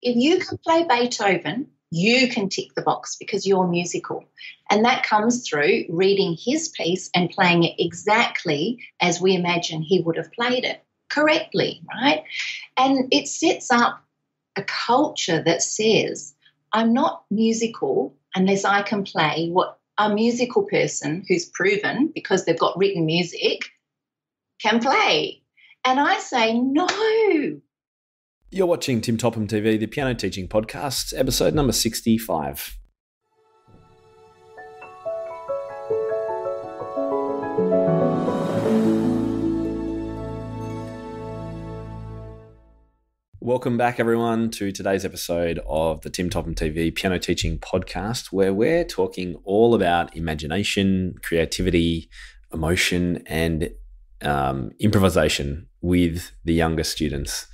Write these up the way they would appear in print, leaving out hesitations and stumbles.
if you can play Beethoven, you can tick the box because you're musical. And that comes through reading his piece and playing it exactly as we imagine he would have played it, correctly, right? And it sets up a culture that says, I'm not musical unless I can play what a musical person who's proven, because they've got written music, can play. And I say, no. You're watching Tim Topham TV, the piano teaching podcast, episode number 65. Welcome back, everyone, to today's episode of the Tim Topham TV piano teaching podcast, where we're talking all about imagination, creativity, emotion, and improvisation with the younger students.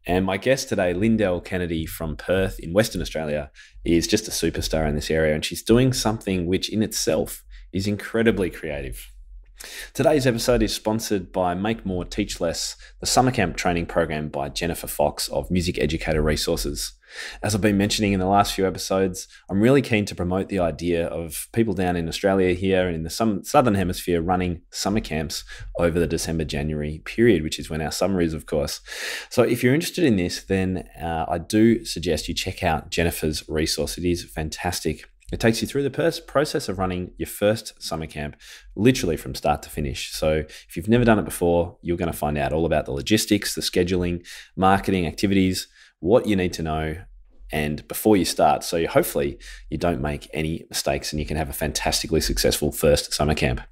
And my guest today, Lyndel Kennedy from Perth in Western Australia, is just a superstar in this area, and she's doing something which in itself is incredibly creative. Today's episode is sponsored by Make More, Teach Less, the summer camp training program by Jennifer Fox of Music Educator Resources. As I've been mentioning in the last few episodes, I'm really keen to promote the idea of people down in Australia here and in the Southern Hemisphere running summer camps over the December-January period, which is when our summer is, of course. So if you're interested in this, then I do suggest you check out Jennifer's resource. It is fantastic. It takes you through the process of running your first summer camp, literally from start to finish. So if you've never done it before, you're going to find out all about the logistics, the scheduling, marketing, activities, what you need to know, and before you start. So hopefully you don't make any mistakes and you can have a fantastically successful first summer camp.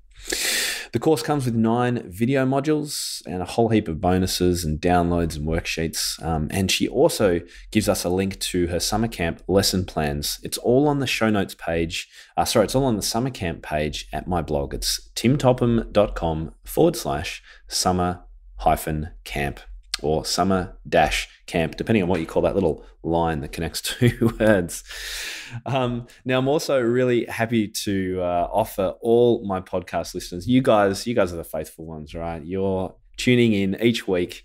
The course comes with 9 video modules and a whole heap of bonuses and downloads and worksheets. And she also gives us a link to her summer camp lesson plans. It's all on the show notes page. It's all on the summer camp page at my blog. It's timtopham.com/summer-camp or summer-camp, depending on what you call that little line that connects two words. Now, I'm also really happy to offer all my podcast listeners, you guys are the faithful ones, right? You're tuning in each week,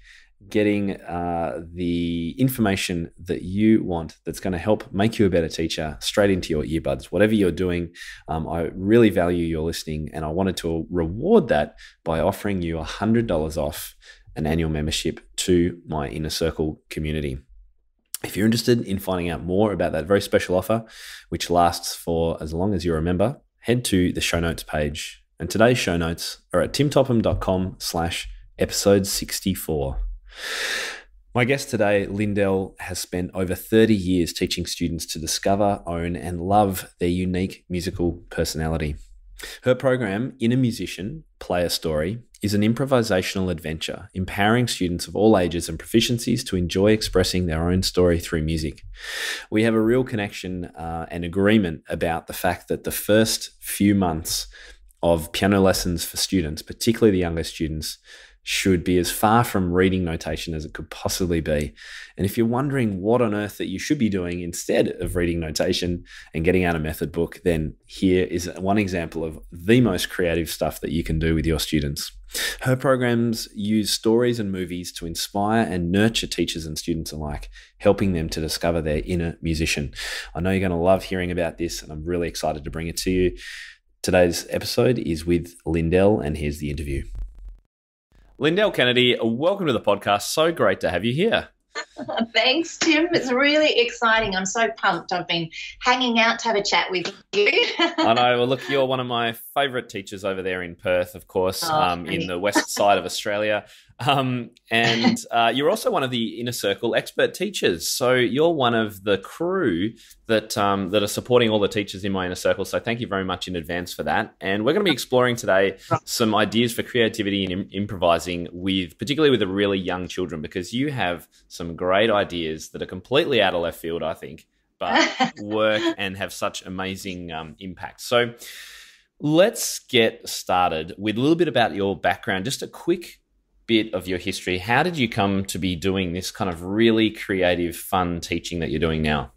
getting the information that you want that's going to help make you a better teacher straight into your earbuds. Whatever you're doing, I really value your listening, and I wanted to reward that by offering you $100 off an annual membership to my Inner Circle community. If you're interested in finding out more about that very special offer, which lasts for as long as you're a member, head to the show notes page. And today's show notes are at timtopham.com/episode 64. My guest today, Lyndel, has spent over 30 years teaching students to discover, own, and love their unique musical personality. Her program, Inner Musician, Play a Story, is an improvisational adventure, empowering students of all ages and proficiencies to enjoy expressing their own story through music. We have a real connection and agreement about the fact that the first few months of piano lessons for students, particularly the younger students, should be as far from reading notation as it could possibly be. And if you're wondering what on earth that you should be doing instead of reading notation and getting out a method book, then here is one example of the most creative stuff that you can do with your students. Her programs use stories and movies to inspire and nurture teachers and students alike, helping them to discover their inner musician. I know you're going to love hearing about this, and I'm really excited to bring it to you. Today's episode is with Lyndel, and here's the interview. Lyndel Kennedy, welcome to the podcast. So great to have you here. Thanks, Tim. It's really exciting. I'm so pumped. I've been hanging out to have a chat with you. I know. Well, look, you're one of my favourite teachers over there in Perth, of course, in the west side of Australia. And you're also one of the Inner Circle expert teachers. So you're one of the crew that are supporting all the teachers in my Inner Circle. So thank you very much in advance for that. And we're going to be exploring today some ideas for creativity and improvising particularly with the really young children, because you have some great ideas that are completely out of left field, I think, but work and have such amazing impact. So let's get started with a little bit about your background, just a quick bit of your history. How did you come to be doing this kind of really creative, fun teaching that you're doing now?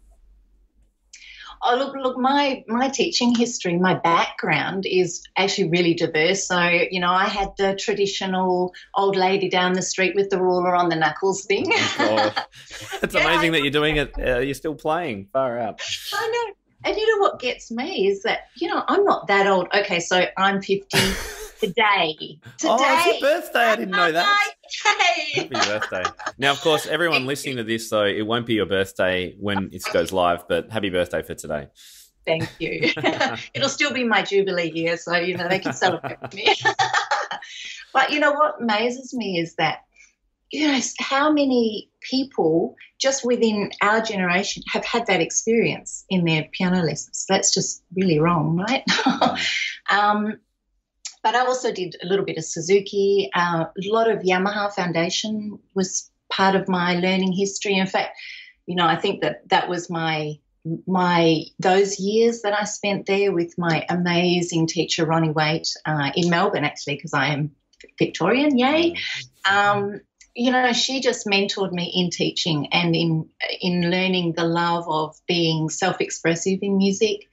Oh, look, my teaching history, my background is actually really diverse. So, I had the traditional old lady down the street with the ruler on the knuckles thing. Oh, it's amazing that you're doing it. You're still playing. Far out. I know. And what gets me is that, I'm not that old. Okay, so I'm 50 today. Oh, it's your birthday. I didn't know that. Happy birthday. Now, of course, everyone listening to this, though, it won't be your birthday when it goes live, but happy birthday for today. Thank you. It'll still be my Jubilee year, so, they can celebrate with me. But, what amazes me is that, how many people just within our generation have had that experience in their piano lessons. That's just really wrong, right? But I also did a little bit of Suzuki. A lot of Yamaha Foundation was part of my learning history. In fact, I think that was those years that I spent there with my amazing teacher, Ronnie Waite, in Melbourne, actually, because I am Victorian, yay. She just mentored me in teaching and in learning the love of being self-expressive in music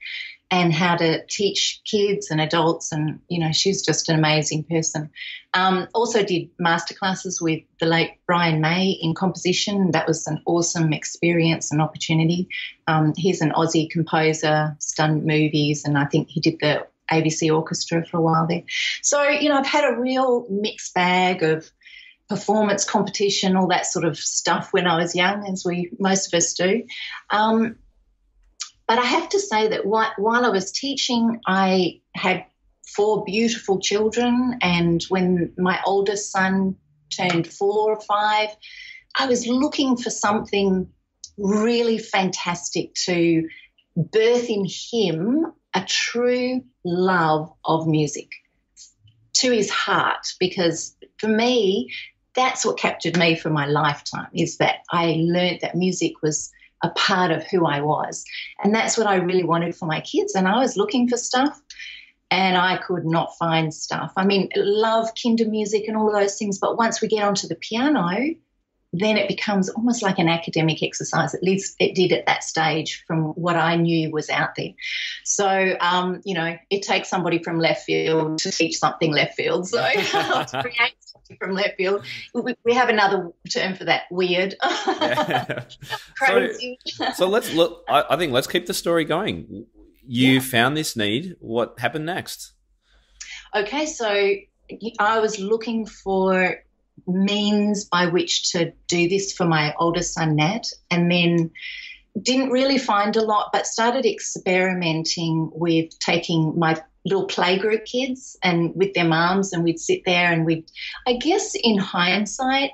and how to teach kids and adults. And, she's just an amazing person. Also did masterclasses with the late Brian May in composition. That was an awesome experience and opportunity. He's an Aussie composer, done movies, and I think he did the ABC Orchestra for a while there. So, I've had a real mixed bag of performance, competition, all that sort of stuff when I was young, as most of us do. But I have to say that while I was teaching, I had 4 beautiful children, and when my oldest son turned 4 or 5, I was looking for something really fantastic to birth in him a true love of music to his heart, because for me, that's what captured me for my lifetime, is that I learned that music was a part of who I was. And that's what I really wanted for my kids. And I was looking for stuff and I could not find stuff. I mean, love Kindermusik and all those things, but once we get onto the piano, then it becomes almost like an academic exercise. At least it did at that stage from what I knew was out there. So, it takes somebody from left field to teach something left field. So to create something from left field, we have another term for that, weird. Yeah. Crazy. So let's look. I think let's keep the story going. You found this need. What happened next? Okay, so I was looking for means by which to do this for my oldest son, Nat, and then didn't really find a lot, but started experimenting with taking my little playgroup kids and with their mums, and we'd sit there and I guess in hindsight,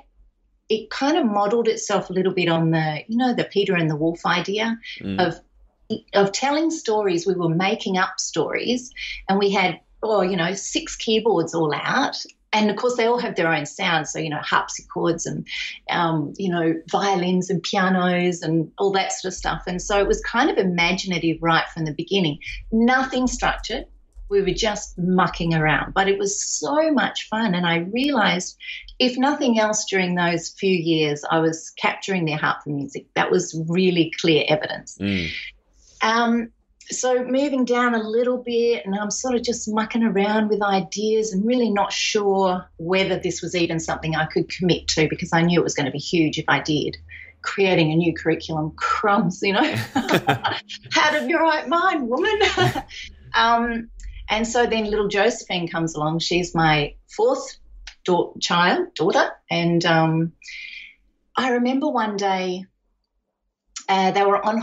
it kind of modeled itself a little bit on the Peter and the Wolf idea of telling stories. We were making up stories, and we had 6 keyboards all out. And, of course, they all have their own sounds, so, harpsichords and, violins and pianos and all that sort of stuff. And so it was kind of imaginative right from the beginning. Nothing structured. We were just mucking around. But it was so much fun, and I realised, if nothing else during those few years, I was capturing their heart for music. That was really clear evidence. So moving down a little bit, and I'm sort of just mucking around with ideas and really not sure whether this was even something I could commit to, because I knew it was going to be huge if I did. Creating a new curriculum, crumbs, out of your right mind, woman. And so then little Josephine comes along. She's my 4th daughter. And I remember one day, they were on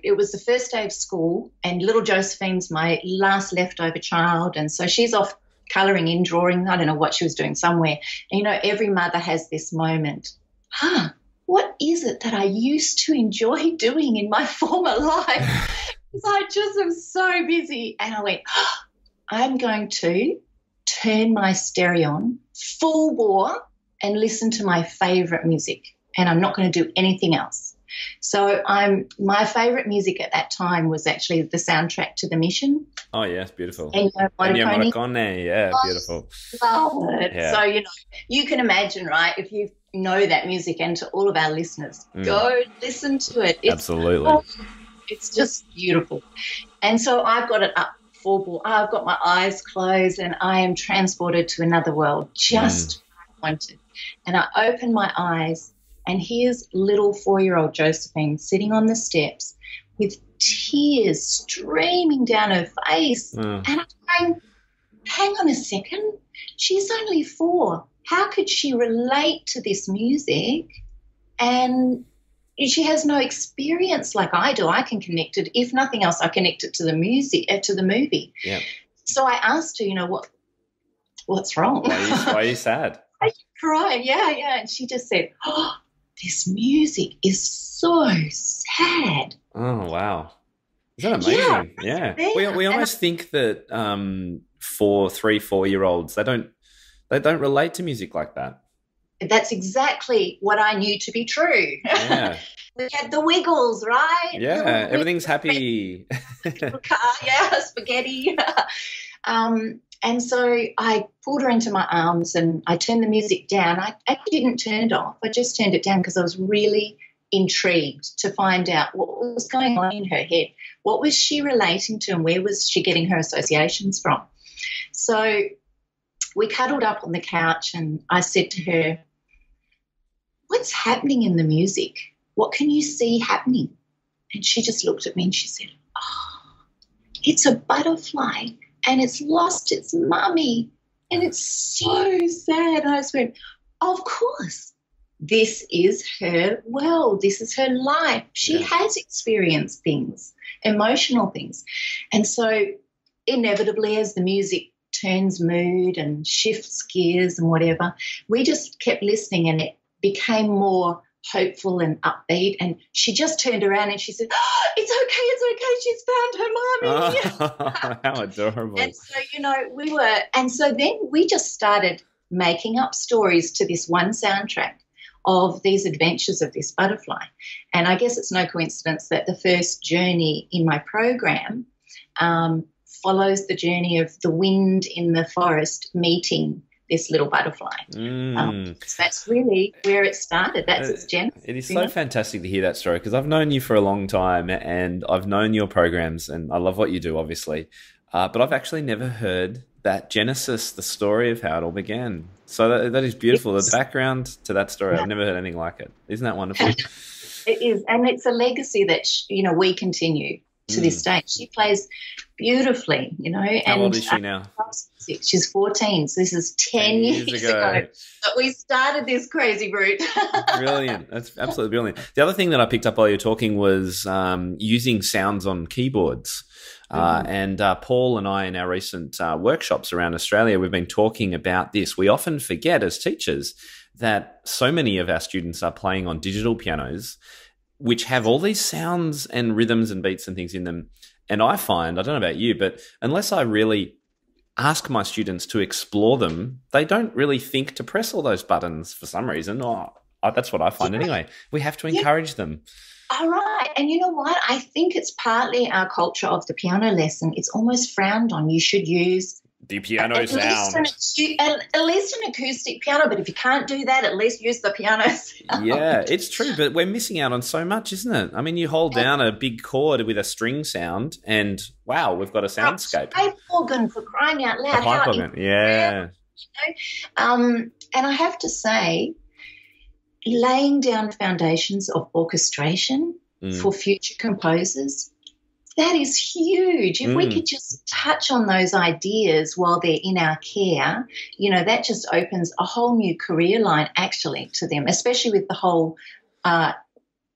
it was the first day of school, and little Josephine's my last leftover child, and so she's off colouring in, drawing, I don't know what she was doing somewhere. And, every mother has this moment, what is it that I used to enjoy doing in my former life? Because I just am so busy. And I went, I'm going to turn my stereo on full bore and listen to my favourite music, and I'm not going to do anything else. So my favourite music at that time was actually the soundtrack to The Mission. Oh, yes, beautiful. Ennio Morricone, yeah, beautiful. Love it. Yeah. So, you can imagine, right, if you know that music, and to all of our listeners, go listen to it. Absolutely. It's just beautiful. And so I've got it up full ball. I've got my eyes closed and I am transported to another world, just what I wanted. And I open my eyes and here's little 4-year-old Josephine sitting on the steps with tears streaming down her face. And I'm going, hang on a second, she's only 4. How could she relate to this music? And she has no experience like I do. I can connect it. If nothing else, I connect it to the music, to the movie. Yeah. So I asked her, what's wrong? Why are you sad? I cried, yeah. And she just said, oh, this music is so sad. Oh, wow. Is that amazing? Yeah. We almost think that 3-4-year-olds, they don't relate to music like that. That's exactly what I knew to be true. Yeah. We had the Wiggles, right? Yeah, everything's happy. Spaghetti. And so I pulled her into my arms and I turned the music down. I actually didn't turn it off. I just turned it down because I was really intrigued to find out what was going on in her head. What was she relating to and where was she getting her associations from? So we cuddled up on the couch and I said to her, what's happening in the music? What can you see happening? And she just looked at me and she said, oh, it's a butterfly and it's lost its mummy and it's so sad. And I just went, of course, this is her world. This is her life. She has experienced things, emotional things. And so inevitably as the music turns mood and shifts gears and whatever, we just kept listening and it became more hopeful and upbeat. And she just turned around and she said, oh, it's okay, she's found her mommy. Oh, how adorable. And so, then we just started making up stories to this one soundtrack of these adventures of this butterfly. And I guess it's no coincidence that the first journey in my program follows the journey of the wind in the forest meeting this little butterfly. So that's really where it started. That's its genesis. It is so fantastic to hear that story because I've known you for a long time and I've known your programs and I love what you do, obviously. But I've actually never heard that genesis, the story of how it all began. So that is beautiful. The background to that story, I've never heard anything like it. Isn't that wonderful? It is. And it's a legacy that, we continue to this day. She plays beautifully, How old is she now? She's 14, so this is 10 years ago. But we started this crazy route. Brilliant. That's absolutely brilliant. The other thing that I picked up while you were talking was using sounds on keyboards. And Paul and I in our recent workshops around Australia, we've been talking about this. We often forget as teachers that so many of our students are playing on digital pianos, which have all these sounds and rhythms and beats and things in them. And I find, I don't know about you, but unless I really ask my students to explore them, they don't really think to press all those buttons for some reason. That's what I find anyway. We have to encourage them. All right. And you know what? I think it's partly our culture of the piano lesson. It's almost frowned on. You should use the piano sound. At least an acoustic piano, but if you can't do that, at least use the piano sound. Yeah, it's true, but we're missing out on so much, isn't it? I mean, you hold down a big chord with a string sound and, wow, we've got a soundscape. Pipe organ, for crying out loud. A pipe organ, yeah. And I have to say, laying down foundations of orchestration for future composers, that is huge. If we could just touch on those ideas while they're in our care, that just opens a whole new career line actually to them, especially with the whole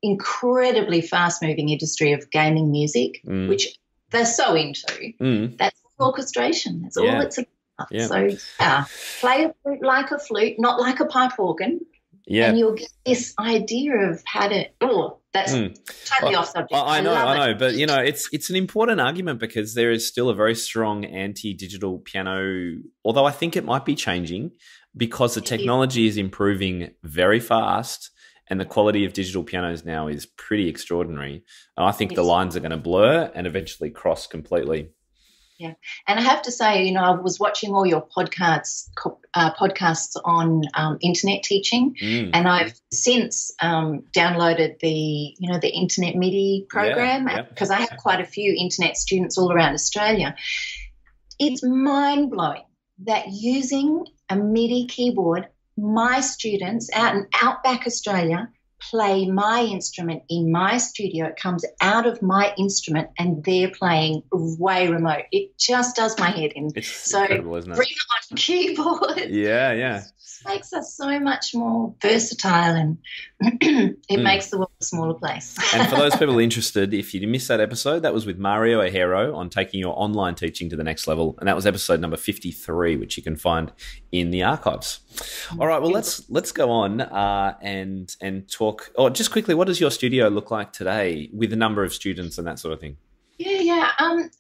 incredibly fast-moving industry of gaming music, which they're so into. That's orchestration. That's all it's about. Yeah. So play a flute like a flute, not like a pipe organ. Yeah. And you'll get this idea of how to that's totally off subject. I know. But, it's an important argument because there is still a very strong anti-digital piano, although I think it might be changing because the technology is improving very fast and the quality of digital pianos now is pretty extraordinary. And I think the lines are going to blur and eventually cross completely. Yeah. And I have to say, I was watching all your podcasts on internet teaching, and I've since downloaded the Internet MIDI program, because I have quite a few internet students all around Australia. It's mind-blowing that using a MIDI keyboard, my students out in outback Australia play my instrument in my studio. It comes out of my instrument and they're playing way remote. It just does my head in. It's incredible, isn't it? Bring it on keyboard. Yeah. It makes us so much more versatile, and it makes the world a smaller place. And for those people interested, if you missed that episode, that was with Mario Ahero on taking your online teaching to the next level, and that was episode number 53, which you can find in the archives. All right, well, let's go on and talk. Oh, just quickly, what does your studio look like today with the number of students and that sort of thing? Yeah.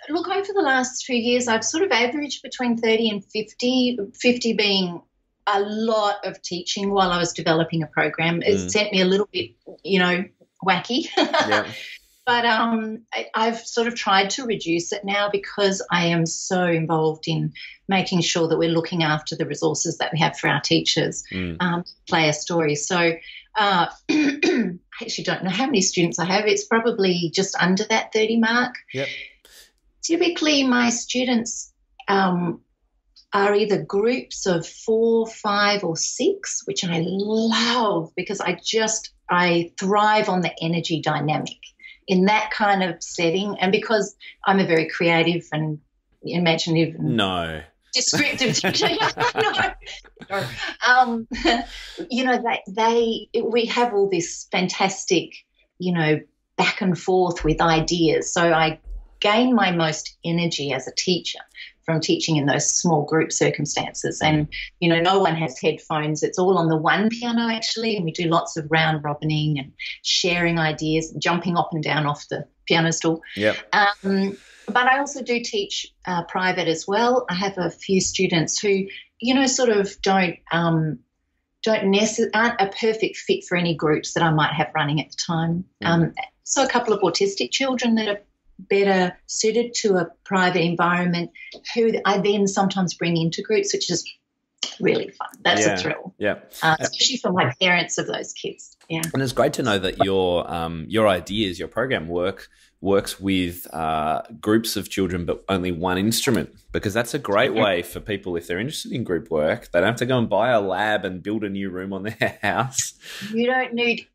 Look, over the last few years, I've sort of averaged between 30 and 50, 50 being a lot of teaching while I was developing a program. It sent me a little bit, wacky. Yeah. But I've sort of tried to reduce it now because I am so involved in making sure that we're looking after the resources that we have for our teachers to play a story. So I actually don't know how many students I have. It's probably just under that 30 mark. Yep. Typically, my students are either groups of 4, 5, or 6, which I love because I thrive on the energy dynamic in that kind of setting, and because I'm a very creative and imaginative and descriptive teacher. We have all this fantastic, back and forth with ideas. So I gain my most energy as a teacher from teaching in those small group circumstances. And, no one has headphones. It's all on the one piano, actually, and we do lots of round robining and sharing ideas, jumping up and down off the piano stool. Yeah. But I also do teach private as well. I have a few students who, sort of aren't a perfect fit for any groups that I might have running at the time. So a couple of autistic children that are better suited to a private environment, who I then sometimes bring into groups, which is really fun. That's a thrill. Yeah. Especially for my parents of those kids. Yeah. And it's great to know that your ideas, your program works with groups of children but only one instrument, because that's a great way for people, if they're interested in group work, they don't have to go and buy a lab and build a new room on their house. You don't need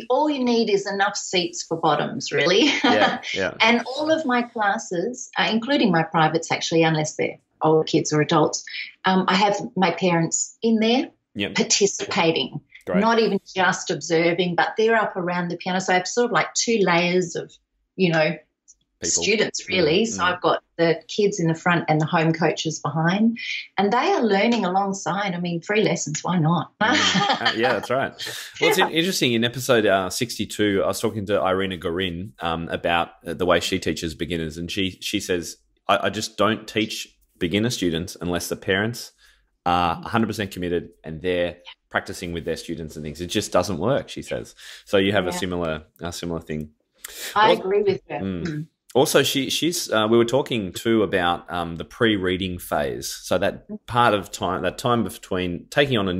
all you need is enough seats for bottoms, really. Yeah. And all of my classes, including my privates actually, unless they're older kids or adults, I have my parents in there participating. Great. Not even just observing, but they're up around the piano. So I have sort of like 2 layers of, people. Students, really. So I've got the kids in the front and the home coaches behind, and they are learning alongside. I mean, free lessons, why not? Yeah, that's right. Well, it's interesting. In episode 62, I was talking to Irina Gorin about the way she teaches beginners, and she says, I just don't teach beginner students unless the parents are 100% committed and they're practicing with their students and things. It just doesn't work, she says. So you have a similar thing. I agree with her. Also, she's we were talking too about the pre-reading phase. So that time between taking on a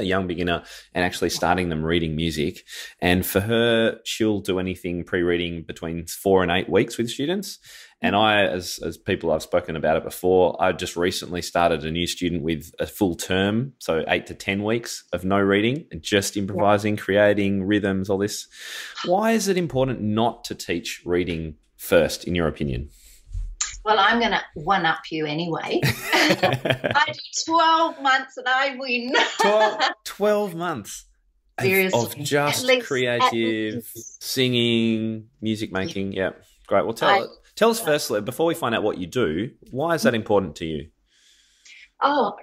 young beginner, and actually starting them reading music. And for her, she'll do anything pre-reading between 4 and 8 weeks with students. And I, as people I've spoken about it before, I just recently started a new student with a full term, so 8 to 10 weeks of no reading, and just improvising, creating rhythms, all this. Why is it important not to teach reading first, in your opinion? Well, I'm going to one-up you anyway. I do 12 months and I win. 12 months Seriously. Of just creative singing, music making. Yeah, great. Well, tell us firstly, before we find out what you do, why is that important to you? Oh,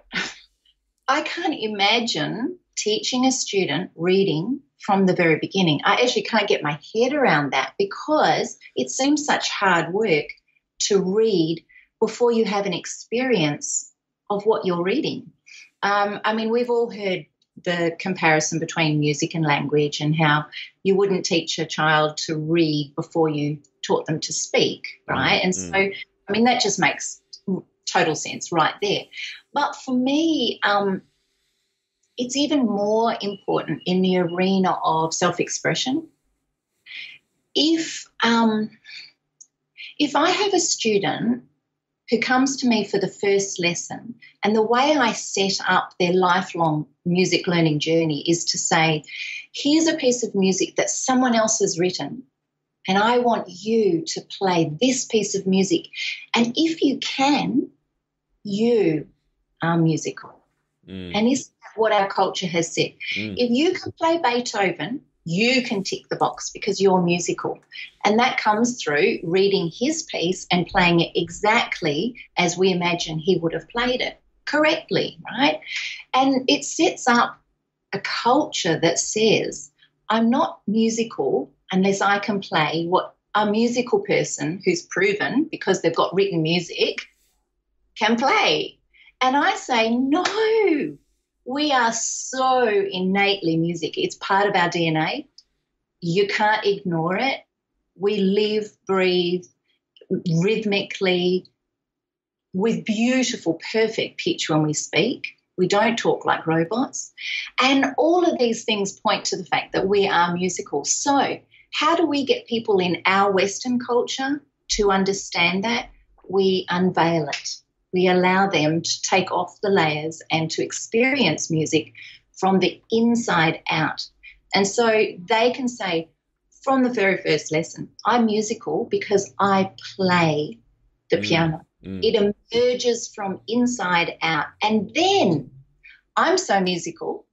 I can't imagine teaching a student reading from the very beginning. I actually can't get my head around that, because it seems such hard work to read before you have an experience of what you're reading. I mean, we've all heard the comparison between music and language, and how you wouldn't teach a child to read before you taught them to speak, right? And so, I mean, that just makes total sense right there. But for me, it's even more important in the arena of self-expression. If I have a student who comes to me for the first lesson, and the way I set up their lifelong music learning journey is to say, here's a piece of music that someone else has written, and I want you to play this piece of music. And if you can, you are musical. And isn't that what our culture has said? If you can play Beethoven, you can tick the box because you're musical. And that comes through reading his piece and playing it exactly as we imagine he would have played it, correctly, right? And it sets up a culture that says, I'm not musical unless I can play what a musical person who's proven, because they've got written music, can play. And I say, no, we are so innately music. It's part of our DNA. You can't ignore it. We live, breathe rhythmically with beautiful, perfect pitch when we speak. We don't talk like robots. And all of these things point to the fact that we are musical. So how do we get people in our Western culture to understand that? We unveil it. We allow them to take off the layers and to experience music from the inside out. And so they can say from the very first lesson, I'm musical because I play the piano. It emerges from inside out. And then I'm so musical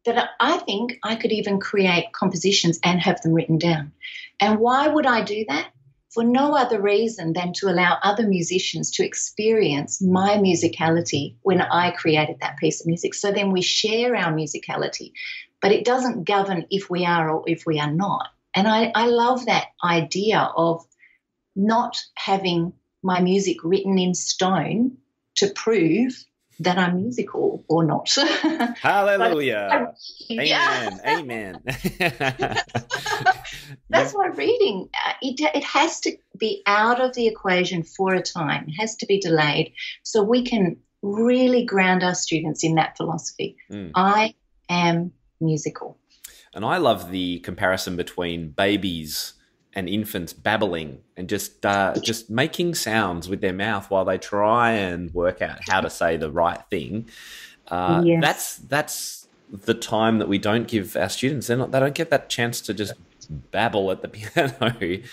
that I think I could even create compositions and have them written down. And why would I do that? For no other reason than to allow other musicians to experience my musicality when I created that piece of music. So then we share our musicality, but it doesn't govern if we are or if we are not. And I love that idea of not having my music written in stone to prove that I'm musical or not. Hallelujah. Amen. That's why reading, it has to be out of the equation for a time. It has to be delayed so we can really ground our students in that philosophy. I am musical. And I love the comparison between babies and infants babbling and just making sounds with their mouth while they try and work out how to say the right thing. Yes. That's the time that we don't give our students. They don't get that chance to just babble at the piano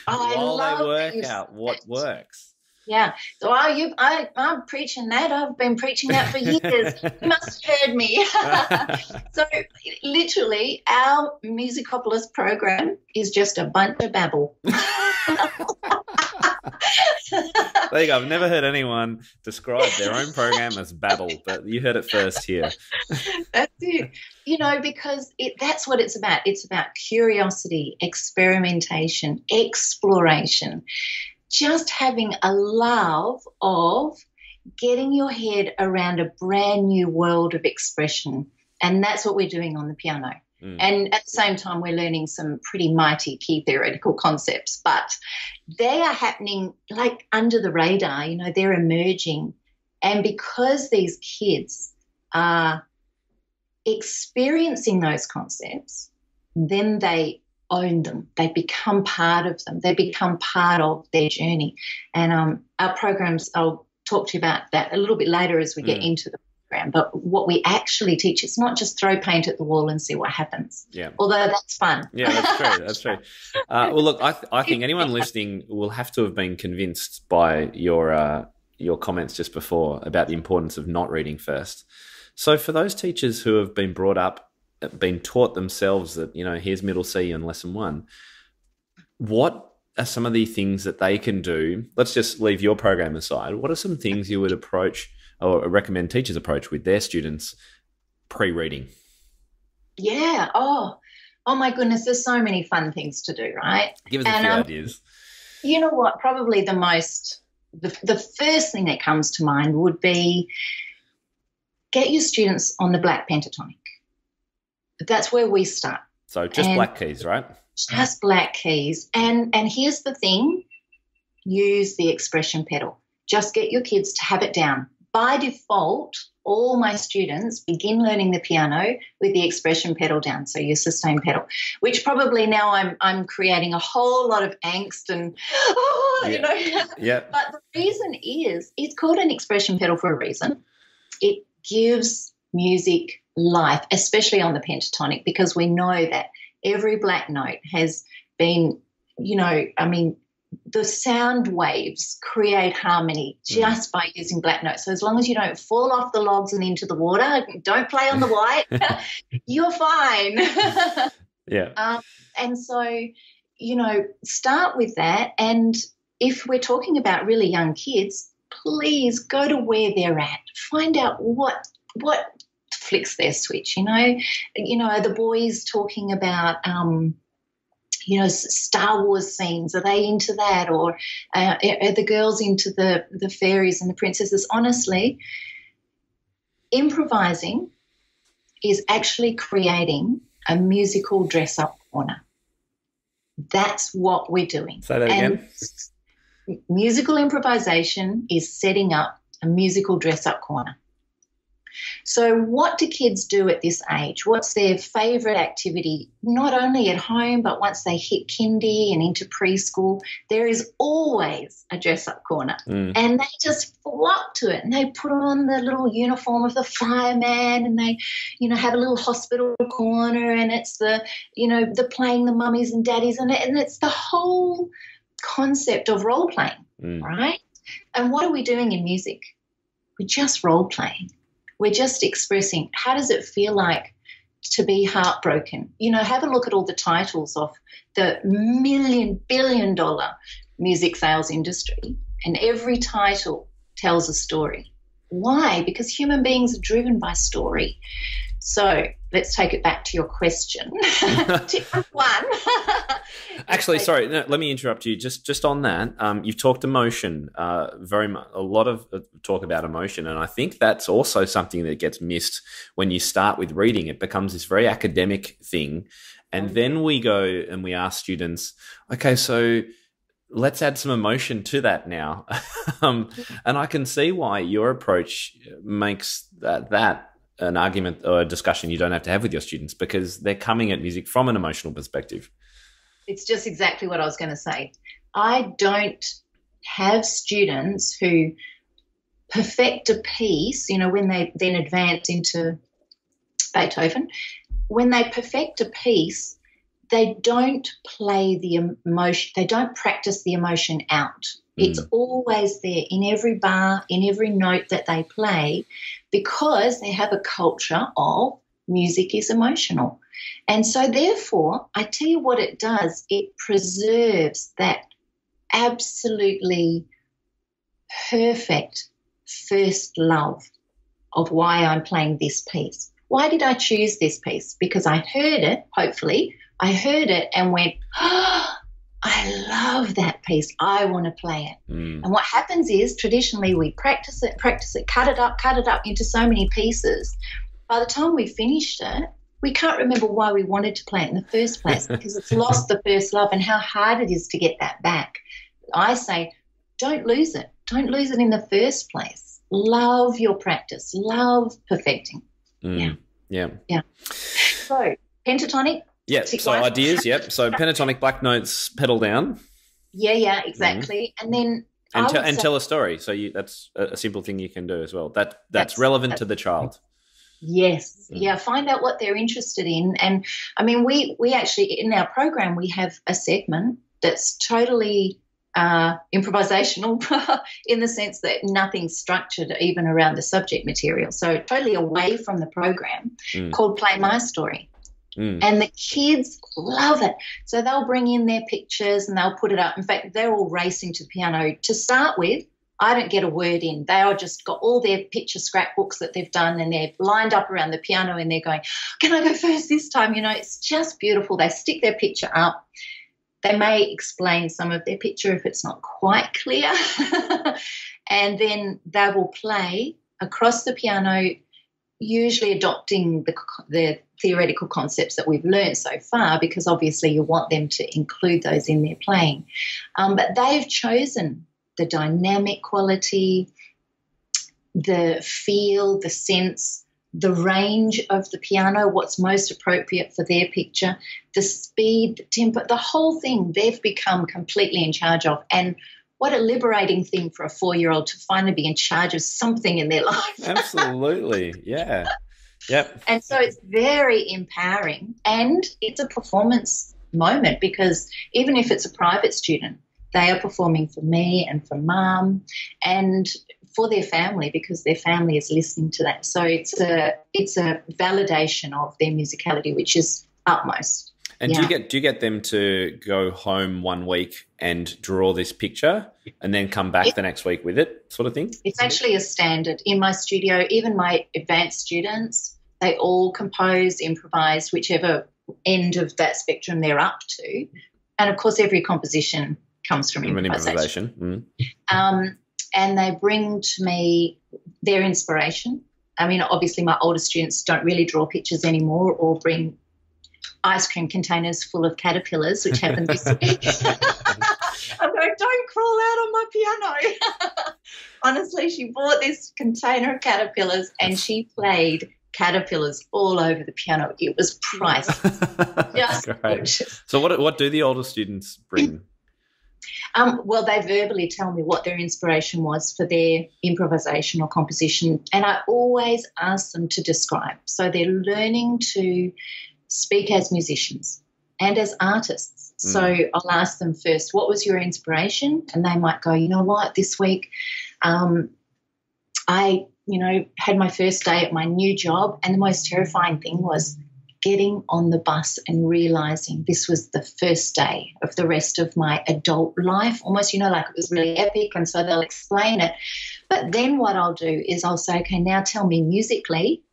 while they work out what works. Yeah. So I'm preaching that. I've been preaching that for years. You must have heard me. So literally our Musicopolis program is just a bunch of babble. There you go. I've never heard anyone describe their own program as babble, but you heard it first here. That's it. Because that's what it's about. It's about curiosity, experimentation, exploration. Just having a love of getting your head around a brand new world of expression. And that's what we're doing on the piano. And at the same time, we're learning some pretty mighty key theoretical concepts, but they are happening like under the radar, they're emerging. And because these kids are experiencing those concepts, then they own them. They become part of them. They become part of their journey. And our programs, I'll talk to you about that a little bit later as we get into the program. But what we actually teach, it's not just throw paint at the wall and see what happens. Yeah. Although that's fun. Yeah, that's true. That's true. Well, look, I think anyone listening will have to have been convinced by your comments just before about the importance of not reading first. So for those teachers who have been brought up, been taught themselves that, here's middle C in lesson 1, what are some of the things that they can do? Let's just leave your program aside. What are some things you would approach or recommend teachers approach with their students pre-reading? Yeah. Oh my goodness. There's so many fun things to do, right? Give us a few ideas. You know what? Probably the first thing that comes to mind would be get your students on the black pentatonic. That's where we start. So just black keys, right? Just black keys. And here's the thing, use the expression pedal. just get your kids to have it down. By default, all my students begin learning the piano with the expression pedal down, so your sustain pedal, which probably now I'm creating a whole lot of angst and, you know. Yeah. But the reason is it's called an expression pedal for a reason. It gives music life, especially on the pentatonic, because we know that every black note has been, you know, I mean, the sound waves create harmony just by using black notes. So as long as you don't fall off the logs and into the water, don't play on the white, you're fine. Yeah. And so, you know, start with that. And if we're talking about really young kids, please go to where they're at. Find out what flicks their switch, you know, are the boys talking about you know, Star Wars scenes, are they into that? Or are the girls into the fairies and the princesses? Honestly, improvising is actually creating a musical dress-up corner. That's what we're doing. Say that again. Musical improvisation is setting up a musical dress-up corner. So what do kids do at this age? What's their favourite activity, not only at home but once they hit kindy and into preschool? There is always a dress-up corner, and they just flock to it, and they put on the little uniform of the fireman, and they, you know, have a little hospital corner, and it's the, you know, the playing the mummies and daddies, and it's the whole concept of role-playing, right? And what are we doing in music? We're just role-playing. We're just expressing, how does it feel like to be heartbroken? You know, have a look at all the titles of the billion-dollar music sales industry, and every title tells a story. Why? Because human beings are driven by story. So let's take it back to your question. Tip one. Actually, sorry, no, let me interrupt you. Just on that, you've talked emotion very much, a lot of talk about emotion, and I think that's also something that gets missed when you start with reading. It becomes this very academic thing, and then we go and we ask students, okay, so let's add some emotion to that now. And I can see why your approach makes that an argument or a discussion you don't have to have with your students, because they're coming at music from an emotional perspective. It's just exactly what I was going to say. I don't have students who perfect a piece, you know, when they then advance into Beethoven. When they perfect a piece, they don't play the emotion, they don't practice the emotion out. It's always there in every bar, in every note that they play, because they have a culture of music is emotional. And so therefore, I tell you what it does, it preserves that absolutely perfect first love of why I'm playing this piece. Why did I choose this piece? Because I heard it, hopefully, I heard it and went, oh, I love that piece. I want to play it. And what happens is traditionally we practice it, cut it up into so many pieces. By the time we finished it, we can't remember why we wanted to play it in the first place, because it's lost the first love and how hard it is to get that back. I say, don't lose it. Don't lose it in the first place. Love your practice. Love perfecting. Yeah. So pentatonic. Yeah, so ideas, yep. So pentatonic, black notes, pedal down. Yeah, exactly. And then tell a story. So that's a simple thing you can do as well. That's relevant to the child. Yes. Yeah, find out what they're interested in. And, I mean, we actually, in our program, we have a segment that's totally improvisational in the sense that nothing's structured even around the subject material. So totally away from the program, called Play My Story. And the kids love it. So they'll bring in their pictures and they'll put it up. In fact, they're all racing to the piano. To start with, I don't get a word in. They all just got all their picture scrapbooks that they've done, and they're lined up around the piano and they're going, can I go first this time? You know, it's just beautiful. They stick their picture up. They may explain some of their picture if it's not quite clear. And then they will play across the piano, usually adopting the theoretical concepts that we've learned so far, because obviously you want them to include those in their playing. But they've chosen the dynamic quality, the feel, the sense, the range of the piano, what's most appropriate for their picture, the speed, the tempo, the whole thing they've become completely in charge of. And what a liberating thing for a 4-year-old to finally be in charge of something in their life. Absolutely. Yeah. Yep. And so it's very empowering, and it's a performance moment, because even if it's a private student, they are performing for me and for mum and for their family, because their family is listening to that. So it's a validation of their musicality, which is utmost. And do you get them to go home one week and draw this picture and then come back the next week with it, sort of thing? It's actually a standard in my studio. Even my advanced students, they all compose, improvise, whichever end of that spectrum they're up to. And, of course, every composition comes from improvisation. And they bring to me their inspiration. I mean, obviously my older students don't really draw pictures anymore, or bring ice cream containers full of caterpillars, which happened this week. I'm going, don't crawl out on my piano. Honestly, she bought this container of caterpillars and she played caterpillars all over the piano. It was priceless. Just gorgeous. So what do the older students bring? Well, they verbally tell me what their inspiration was for their improvisation or composition, and I always ask them to describe. So they're learning to speak as musicians and as artists. So I'll ask them first, what was your inspiration? And they might go, you know what, this week I had my first day at my new job, and the most terrifying thing was getting on the bus and realising this was the first day of the rest of my adult life, almost, like it was really epic, and so they'll explain it. But then what I'll do is I'll say, okay, now tell me musically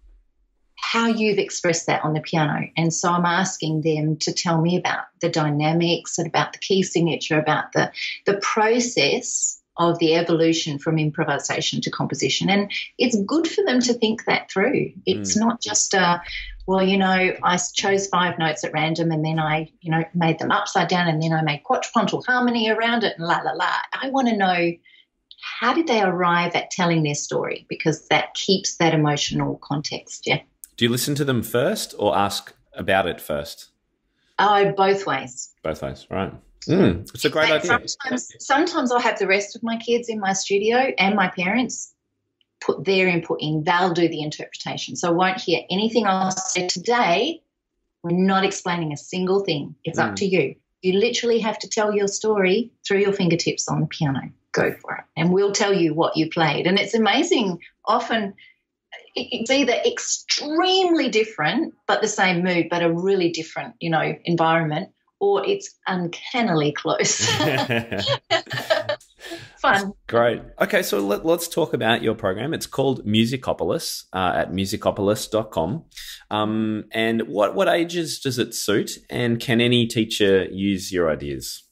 how you've expressed that on the piano. And so I'm asking them to tell me about the dynamics and about the key signature, about the process of the evolution from improvisation to composition. And it's good for them to think that through. It's not just I chose 5 notes at random and then I, made them upside down and then I made quadrupuntal harmony around it and la, la, la. I want to know, how did they arrive at telling their story? Because that keeps that emotional context, yeah. Do you listen to them first or ask about it first? Oh, both ways. Both ways, right. It's a great idea. Sometimes I'll have the rest of my kids in my studio and my parents put their input in. They'll do the interpretation. So I won't hear anything I'll say today. We're not explaining a single thing. It's up to you. You literally have to tell your story through your fingertips on the piano. Go for it. And we'll tell you what you played. And it's amazing. Often it's either extremely different but the same mood, but a really different, environment, or it's uncannily close. Fun. Great. Okay, so let's talk about your program. It's called Musicopolis at musicopolis.com. And what ages does it suit, and can any teacher use your ideas?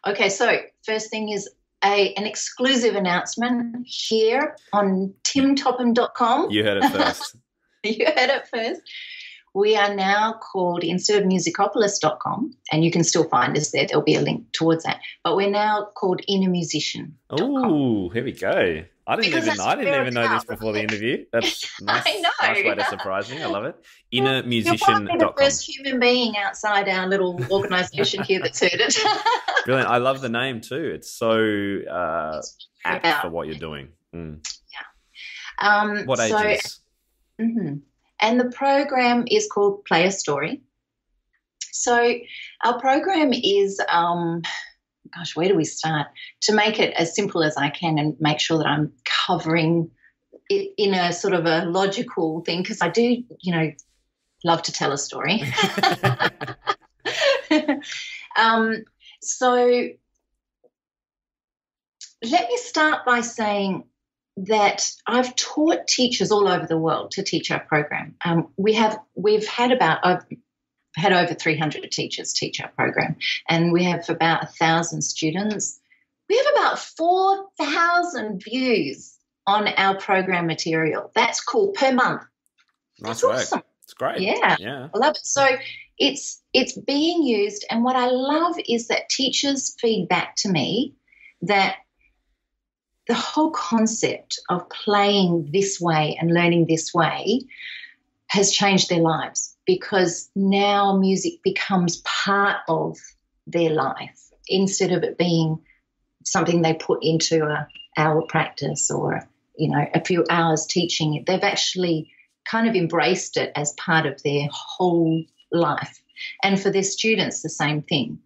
Okay, so first thing is an exclusive announcement here on timtopham.com. You heard it first. You heard it first. We are now called, instead of musicopolis.com, and you can still find us there, there'll be a link towards that, but we're now called innermusician.com. Oh, here we go. I didn't even know this before the interview. That's nice. I know. Nice way to surprise me. I love it. Innermusician.com. You're the first human being outside our little organisation here that's heard it. Brilliant. I love the name too. It's so apt for what you're doing. Yeah. What ages? And the program is called Play a Story. So our program is, where do we start? To make it as simple as I can and make sure that I'm covering it in a sort of a logical thing, because I do, love to tell a story. So let me start by saying that I've taught teachers all over the world to teach our program. We've had over 300 teachers teach our program, and we have about 1,000 students. We have about 4,000 views on our program material. That's cool, per month. Nice work. Awesome. It's great. Yeah, I love it. So it's being used, and what I love is that teachers feed back to me that the whole concept of playing this way and learning this way has changed their lives, because now music becomes part of their life instead of it being something they put into an hour practice or, a few hours teaching it. They've actually kind of embraced it as part of their whole life. And for their students, the same thing.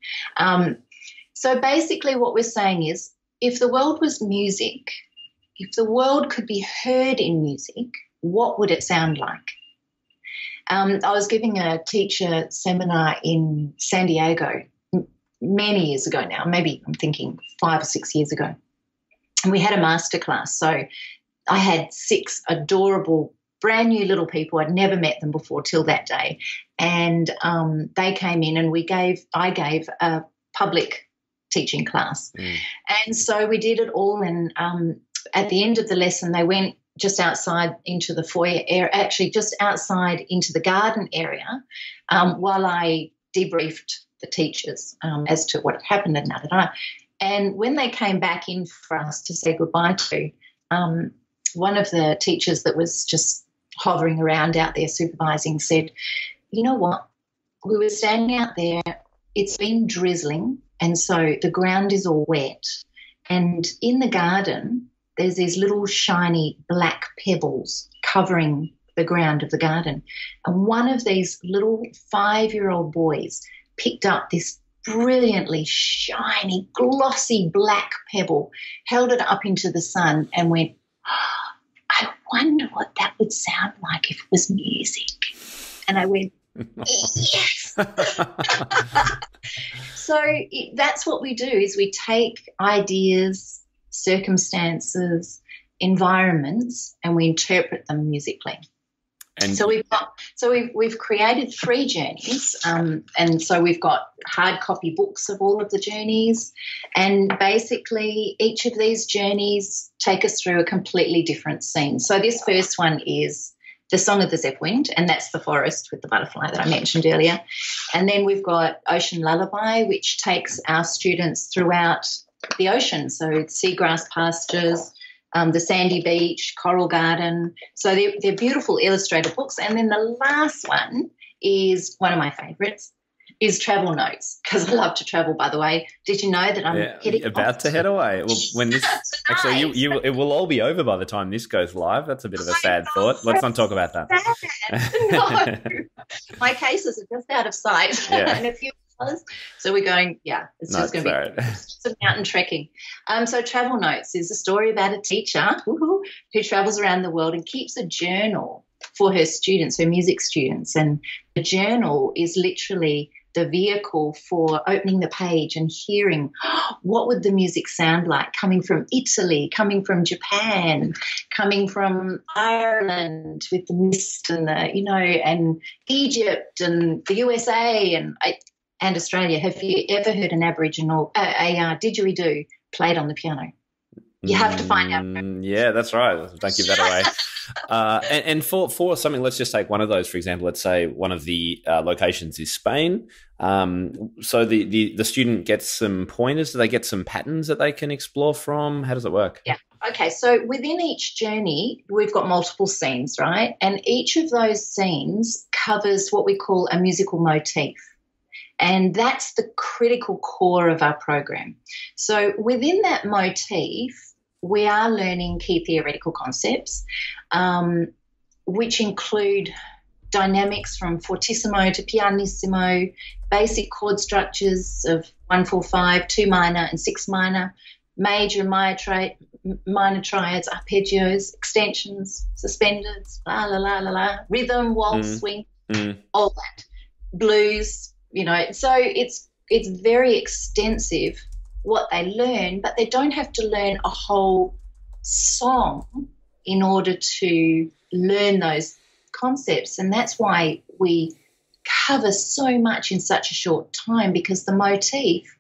So basically what we're saying is, if the world was music, if the world could be heard in music, what would it sound like? I was giving a teacher seminar in San Diego many years ago now, maybe I'm thinking 5 or 6 years ago. And we had a masterclass. So I had 6 adorable, brand new little people. I'd never met them before till that day. And they came in and I gave a public teaching class. And so we did it all, and at the end of the lesson they went just outside into the foyer area, actually just outside into the garden area, while I debriefed the teachers as to what had happened and And when they came back in for us to say goodbye to, one of the teachers that was just hovering around out there supervising said, "You know what, we were standing out there, it's been drizzling, and so the ground is all wet. And in the garden, there's these little shiny black pebbles covering the ground of the garden. And one of these little 5-year-old boys picked up this brilliantly shiny, glossy black pebble, held it up into the sun and went, I wonder what that would sound like if it was music." And I went, yes. So that's what we do, is we take ideas, circumstances, environments, and we interpret them musically. And so we've created 3 journeys, and so we've got hard copy books of all of the journeys, and basically each of these journeys take us through a completely different scene. So this first one is the Song of the Zephyr Wind, and that's the forest with the butterfly that I mentioned earlier. And then we've got Ocean Lullaby, which takes our students throughout the ocean, so it's seagrass pastures, the sandy beach, coral garden. So they're beautiful illustrated books. And then the last one is one of my favourites, is travel notes, because I love to travel, by the way. Did you know that I'm about to head away? Well, when this actually, it will all be over by the time this goes live. That's a bit of a sad thought. Let's not talk about that. No, my cases are just out of sight in a few hours. So we're going, it's just going to be some mountain trekking. So travel notes is a story about a teacher who travels around the world and keeps a journal for her students, her music students. And the journal is literally the vehicle for opening the page and hearing what would the music sound like coming from Italy, coming from Japan, coming from Ireland with the mist and and Egypt and the USA and Australia. Have you ever heard an Aboriginal a didgeridoo played on the piano? You have to find out. Yeah, that's right. Don't give that away. And for something, let's just take one of those, for example. Let's say one of the locations is Spain. So the student gets some pointers. Do they get some patterns that they can explore from? How does it work? Yeah. Okay. So within each journey, we've got multiple scenes, right? And each of those scenes covers what we call a musical motif. And that's the critical core of our program. So within that motif, we are learning key theoretical concepts, which include dynamics from fortissimo to pianissimo, basic chord structures of 1-4-5, 2 minor and 6 minor, major, minor triads, arpeggios, extensions, suspenders, la la la la la, rhythm, waltz, swing, all that, blues. So it's very extensive what they learn, but they don't have to learn a whole song in order to learn those concepts. And that's why we cover so much in such a short time, because the motif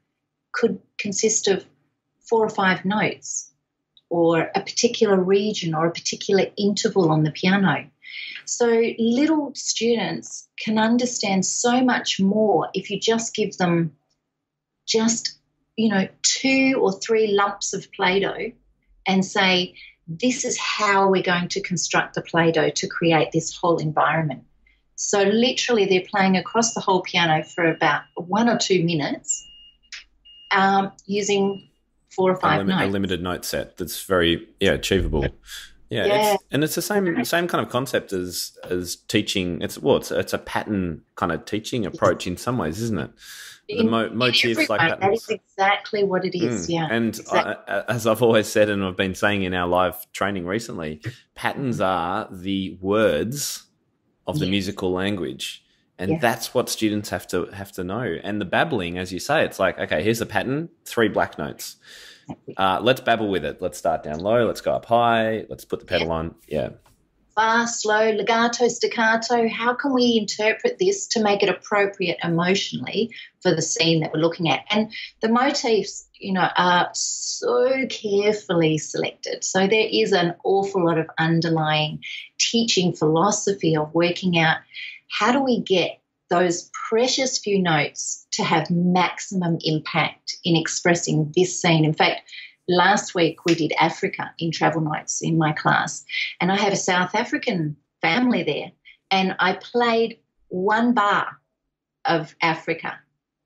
could consist of 4 or 5 notes or a particular region or a particular interval on the piano. So little students can understand so much more if you just give them 2 or 3 lumps of Play-Doh and say, this is how we're going to construct the Play-Doh to create this whole environment. So literally they're playing across the whole piano for about 1 or 2 minutes using 4 or 5 notes. A limited note set that's very achievable. Yeah. It's the same kind of concept as teaching. It's a pattern kind of teaching approach in some ways, isn't it? The motifs like patterns. That is exactly what it is. Yeah, and exactly. As I've always said, and I've been saying in our live training recently, patterns are the words of the musical language, and that's what students have to know. And the babbling, as you say, it's like, okay, here's a pattern: 3 black notes. Let's babble with it. Let's start down low. Let's go up high. Let's put the pedal on. Yeah. Fast, slow, legato, staccato. How can we interpret this to make it appropriate emotionally for the scene that we're looking at? And the motifs, are so carefully selected. So there is an awful lot of underlying teaching philosophy of working out how do we get those precious few notes to have maximum impact in expressing this scene. In fact, last week we did Africa in travel notes in my class, and I had a South African family there, and I played 1 bar of Africa,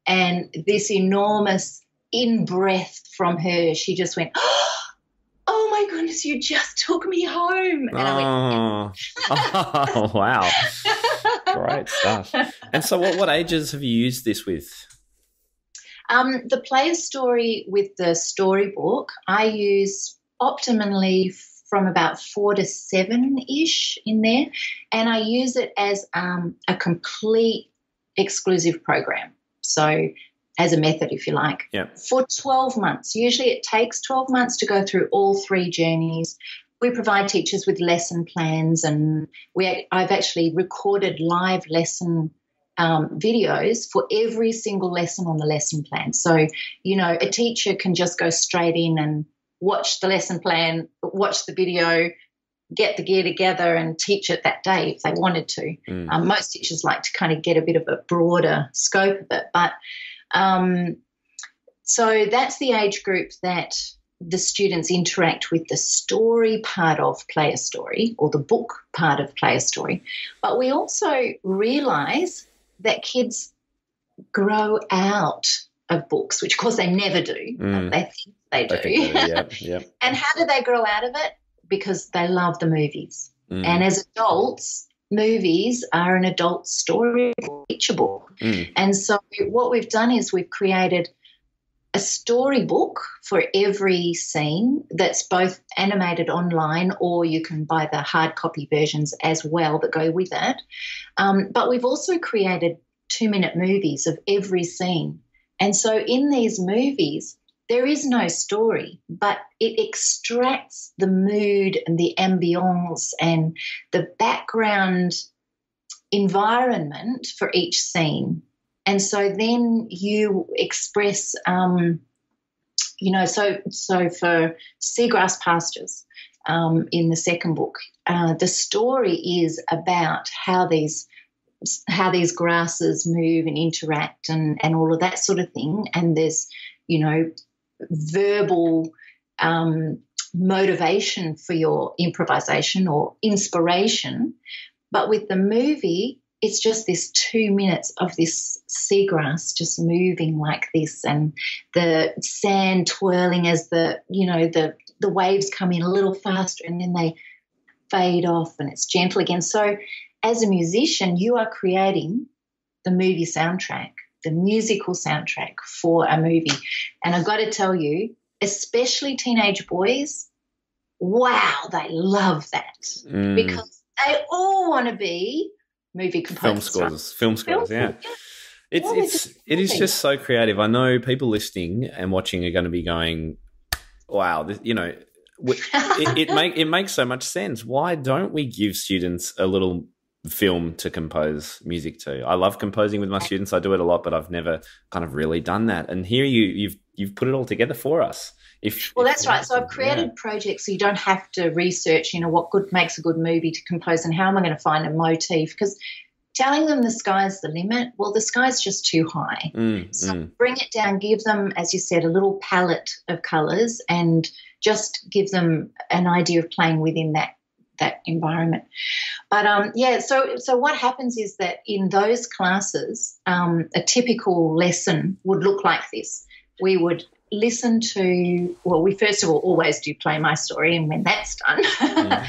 and this enormous in-breath from her, she just went, oh my goodness, you just took me home. And I went, oh, wow. Great stuff. And so what ages have you used this with? The player story with the storybook, I use optimally from about 4 to 7-ish in there, and I use it as a complete exclusive program. So as a method, if you like, for 12 months. Usually it takes 12 months to go through all 3 journeys. We provide teachers with lesson plans, and I've actually recorded live lesson videos for every single lesson on the lesson plan. So, a teacher can just go straight in and watch the lesson plan, watch the video, get the gear together and teach it that day if they wanted to. Most teachers like to kind of get a bit of a broader scope of it. But so that's the age group that the students interact with the story part of Play a Story, or the book part of Play a Story. But we also realise that kids grow out of books, which of course they never do. They think they do. And how do they grow out of it? Because they love the movies. And as adults, movies are an adult story teachable. And so what we've done is we've created a storybook for every scene that's both animated online, or you can buy the hard copy versions as well that go with it. But we've also created 2-minute movies of every scene. And so in these movies, there is no story, but it extracts the mood and the ambience and the background environment for each scene. And so then you express, so for Seagrass Pastures in the second book, the story is about how these grasses move and interact and all of that sort of thing. And there's, verbal motivation for your improvisation or inspiration. But with the movie, it's just this 2 minutes of this seagrass just moving like this, and the sand twirling as the waves come in a little faster and then they fade off and it's gentle again. So as a musician, you are creating the movie soundtrack, the musical soundtrack for a movie. And I've got to tell you, especially teenage boys, wow, they love that because they all want to be movie composers. Film scores, yeah. It is just so creative. I know people listening and watching are going to be going, wow, this, it makes so much sense. Why don't we give students a little film to compose music to? I love composing with my students. I do it a lot, but I've never kind of really done that. And here you've put it all together for us. That's right. So I've created projects so you don't have to research, what makes a good movie to compose and how am I going to find a motif, because telling them the sky's the limit, well, the sky's just too high. Bring it down, give them, as you said, a little palette of colours and just give them an idea of playing within that environment. But, so what happens is that in those classes, a typical lesson would look like this. We would listen to, well, we first of all always do play my story, and when that's done,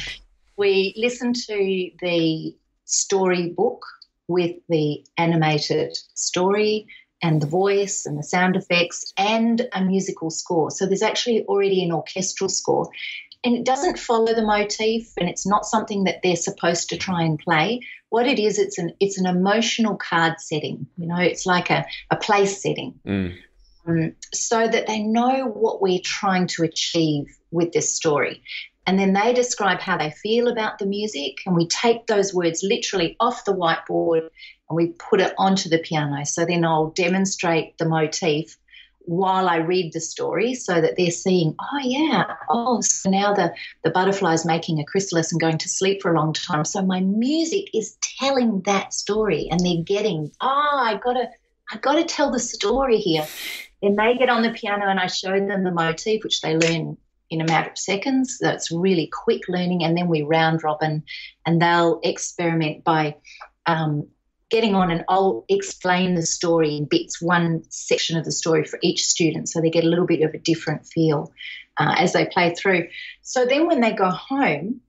we listen to the storybook with the animated story and the voice and the sound effects and a musical score. So there's actually already an orchestral score, and it doesn't follow the motif, and it's not something that they're supposed to try and play. What it is, it's an emotional card setting. It's like a place setting. So that they know what we're trying to achieve with this story. And then they describe how they feel about the music, and we take those words literally off the whiteboard and we put it onto the piano. So then I'll demonstrate the motif while I read the story so that they're seeing, so now the butterfly's making a chrysalis and going to sleep for a long time. So my music is telling that story, and they're getting, I got to tell the story here. Then they get on the piano and I show them the motif, which they learn in a matter of seconds. So it's really quick learning, and then we round robin and they'll experiment by getting on, and I'll explain the story in bits, one section of the story for each student, so they get a little bit of a different feel as they play through. So then when they go home,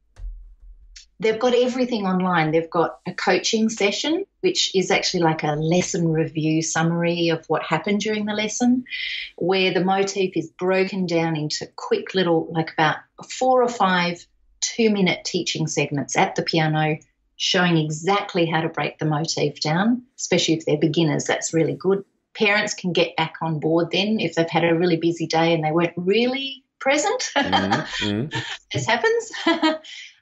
they've got everything online. They've got a coaching session, which is actually like a lesson review summary of what happened during the lesson, where the motif is broken down into quick little, like about 4 or 5 2-minute teaching segments at the piano, showing exactly how to break the motif down, especially if they're beginners. That's really good. Parents can get back on board then if they've had a really busy day and they weren't really present. This happens.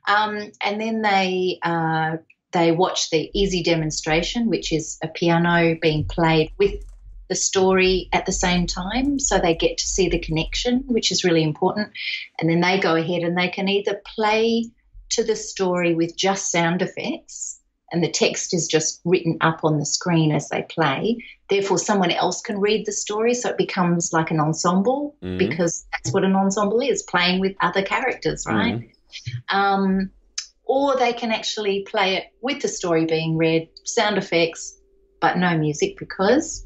And then they watch the easy demonstration, which is a piano being played with the story at the same time, so they get to see the connection, which is really important. And then they go ahead and they can either play to the story with just sound effects, and the text is just written up on the screen as they play. Therefore, someone else can read the story, so it becomes like an ensemble, because that's what an ensemble is, playing with other characters, right? Or they can actually play it with the story being read, sound effects, but no music, because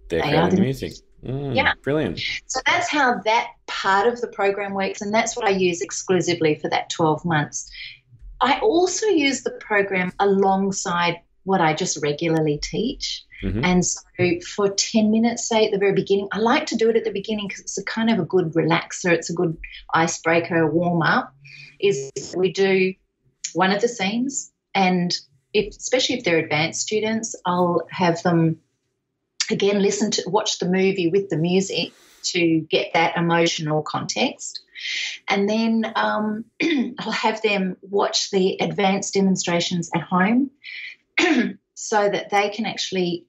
they're creating the music. Brilliant. So that's how that part of the program works, and that's what I use exclusively for that 12 months. I also use the program alongside what I just regularly teach. And so for 10 minutes, say at the very beginning, I like to do it at the beginning because it's a kind of a good relaxer. It's a good icebreaker, warm-up, is we do one of the scenes, and especially if they're advanced students, I'll have them, again, watch the movie with the music to get that emotional context. And then I'll have them watch the advanced demonstrations at home so that they can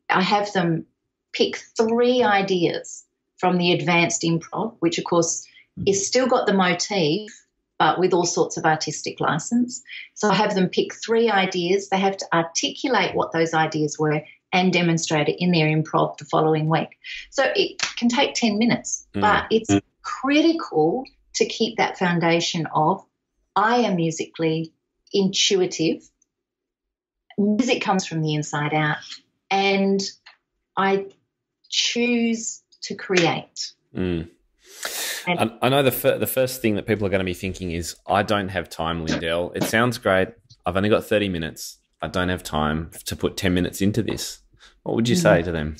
I have them pick 3 ideas from the advanced improv, which, of course, is still got the motif, but with all sorts of artistic license. So I have them pick 3 ideas. They have to articulate what those ideas were and demonstrate it in their improv the following week. So it can take 10 minutes, but it's critical to keep that foundation of I am musically intuitive. Music comes from the inside out, and I choose to create. I know the first thing that people are going to be thinking is, I don't have time, Lyndel. It sounds great. I've only got 30 minutes. I don't have time to put 10 minutes into this. What would you say to them?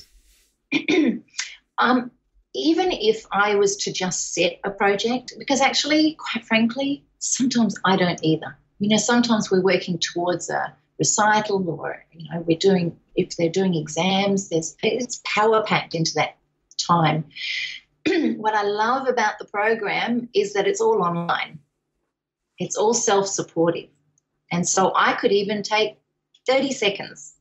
Even if I was to just set a project, because actually, quite frankly, sometimes I don't either. Sometimes we're working towards a recital, or, if they're doing exams, it's power-packed into that time. What I love about the program is that it's all online. It's all self-supportive. And so I could even take 30 seconds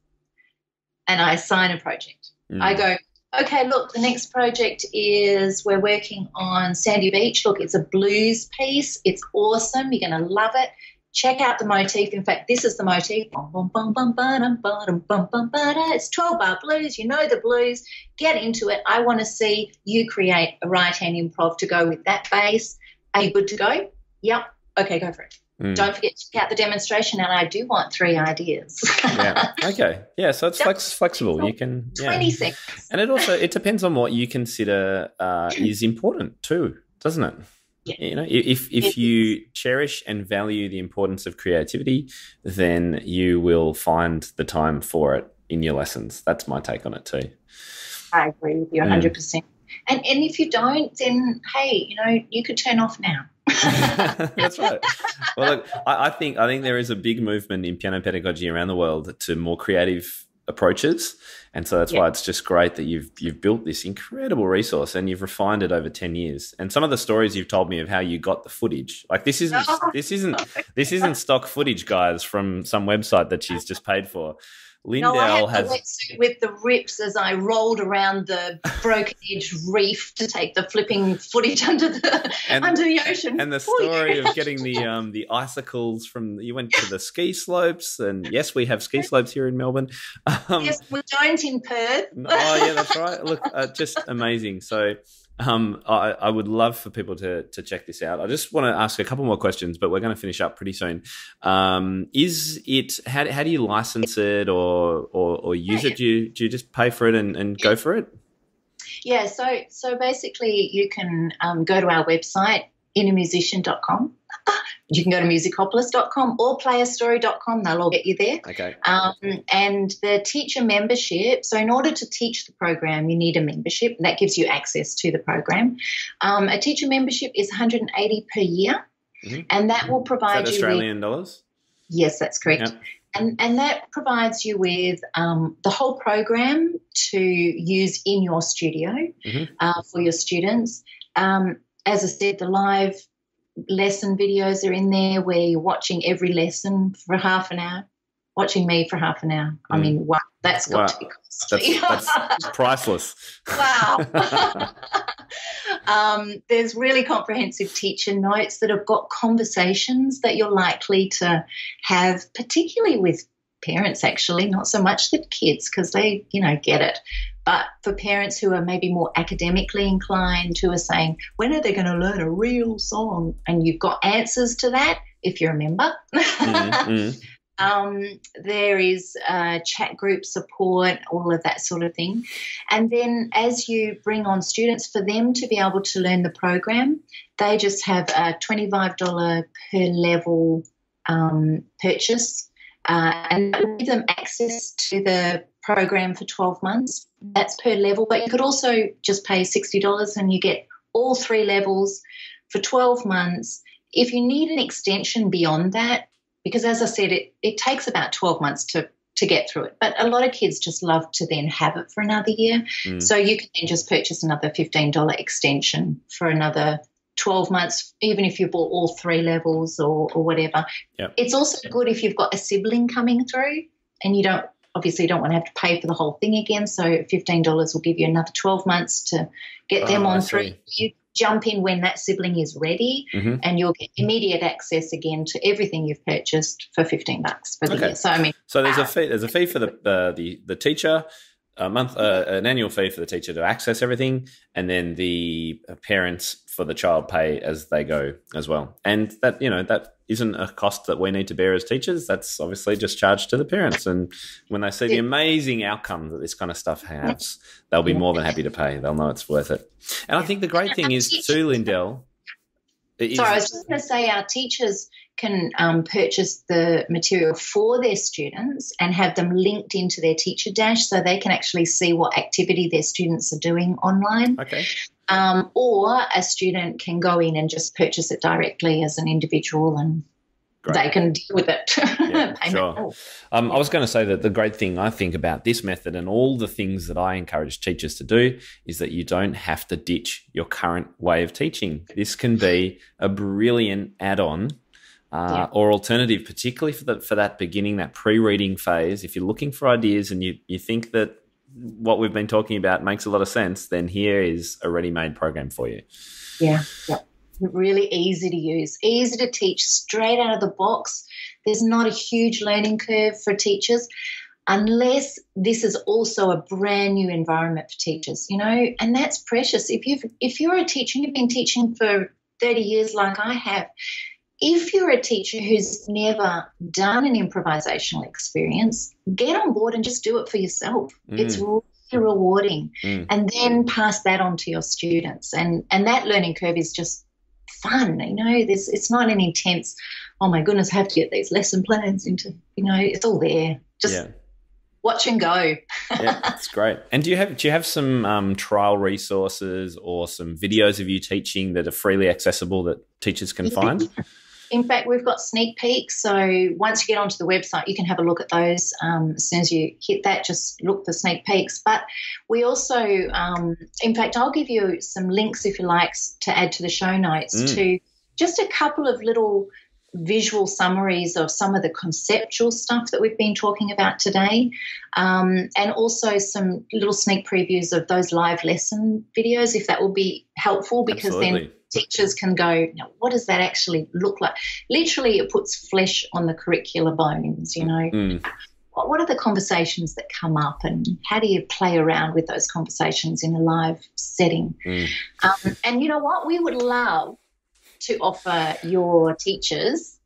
and I assign a project. I go, okay, look, the next project is we're working on Sandy Beach. Look, it's a blues piece. It's awesome. You're going to love it. check out the motif. In fact, this is the motif. Bum, bum, bum, bum, ba-dum, ba-dum, bum, bum, ba-da. It's 12-bar blues. You know the blues. Get into it. I want to see you create a right-hand improv to go with that bass. Are you good to go? Yep. Okay, go for it. Don't forget to check out the demonstration, and I do want 3 ideas. Yeah. Okay. Yeah. So it's flexible. You can 20 seconds. And it depends on what you consider is important too, doesn't it? Yeah. You know, if you cherish and value the importance of creativity, then you will find the time for it in your lessons. That's my take on it too. I agree with you 100%. And if you don't, then hey, you know, you could turn off now. That's right. Well, look, I think there is a big movement in piano pedagogy around the world to more creative approaches, and so that's why it's just great that you've built this incredible resource and you've refined it over 10 years. And some of the stories you've told me of how you got the footage, like this isn't stock footage, guys, from some website that she's just paid for. Lyndel I had the wetsuit with the rips as I rolled around the broken edge reef to take the flipping footage under the ocean. And the story of getting the icicles you went to the ski slopes, and yes, we have ski slopes here in Melbourne. Yes, we don't in Perth. Oh yeah, that's right. Look, just amazing. So I would love for people to check this out. I just want to ask a couple more questions, but we're going to finish up pretty soon. Is it how do you license it or use it? Do you just pay for it and go for it? Yeah, so basically you can go to our website, innermusician.com. You can go to musicopolis.com or playerstory.com. They'll all get you there. Okay. And the teacher membership, so in order to teach the program, you need a membership. That gives you access to the program. A teacher membership is $180 per year, and that will provide you Australian dollars? Yes, that's correct. Yep. And that provides you with the whole program to use in your studio for your students. As I said, the live lesson videos are in there where you're watching every lesson for half an hour, watching me for half an hour. I mean, wow, that's got to be costly. That's priceless. Wow. There's really comprehensive teacher notes that have got conversations that you're likely to have, particularly with parents, actually, not so much the kids because they, get it. But for parents who are maybe more academically inclined, who are saying, when are they going to learn a real song? And you've got answers to that if you're a member. There is chat group support, all of that sort of thing. And then as you bring on students, for them to be able to learn the program, they just have a $25 per level purchase. And that will give them access to the program for 12 months. That's per level. But you could also just pay $60 and you get all 3 levels for 12 months. If you need an extension beyond that, because as I said, it takes about 12 months to get through it. But a lot of kids just love to then have it for another year. So you can then just purchase another $15 extension for another 12 months, even if you bought all 3 levels or whatever. Yep. It's also good if you've got a sibling coming through and you don't want to have to pay for the whole thing again. So $15 will give you another 12 months to get them on through. You jump in when that sibling is ready and you'll get immediate access again to everything you've purchased for $15 for the year. So there's a fee for the teacher, an annual fee for the teacher to access everything, and then the parents for the child pay as they go as well. And that that isn't a cost that we need to bear as teachers. That's obviously just charged to the parents. And when they see the amazing outcome that this kind of stuff has, they'll be more than happy to pay. They'll know it's worth it. And I think the great thing is too, Lyndel. Sorry, I was just going to say our teachers can purchase the material for their students and have them linked into their teacher dash so they can actually see what activity their students are doing online. Okay. Or a student can go in and just purchase it directly as an individual and they can deal with it. Yeah, sure. I was going to say that the great thing I think about this method and all the things that I encourage teachers to do is that you don't have to ditch your current way of teaching. This can be a brilliant add-on or alternative, particularly for that beginning, that pre-reading phase. If you're looking for ideas and you think that what we've been talking about makes a lot of sense, then here is a ready-made program for you. Yeah. really easy to use, easy to teach, straight out of the box. There's not a huge learning curve for teachers unless this is also a brand new environment for teachers, and that's precious. If you're a teacher and you've been teaching for 30 years like I have, if you're a teacher who's never done an improvisational experience, get on board and just do it for yourself. It's really rewarding. And then pass that on to your students. And that learning curve is just fun. It's not an intense, oh my goodness, I have to get these lesson plans into, it's all there. Just watch and go. Yeah, that's great. And do you have some trial resources or some videos of you teaching that are freely accessible that teachers can find? In fact, we've got sneak peeks. So once you get onto the website, you can have a look at those. As soon as you hit that, just look for sneak peeks. But we also, in fact, I'll give you some links, if you like, to add to the show notes to just a couple of little visual summaries of some of the conceptual stuff that we've been talking about today, and also some little sneak previews of those live lesson videos, if that will be helpful, because then teachers can go, now, what does that actually look like? Literally, it puts flesh on the curricular bones, What are the conversations that come up, and how do you play around with those conversations in a live setting? And you know what? We would love to offer your teachers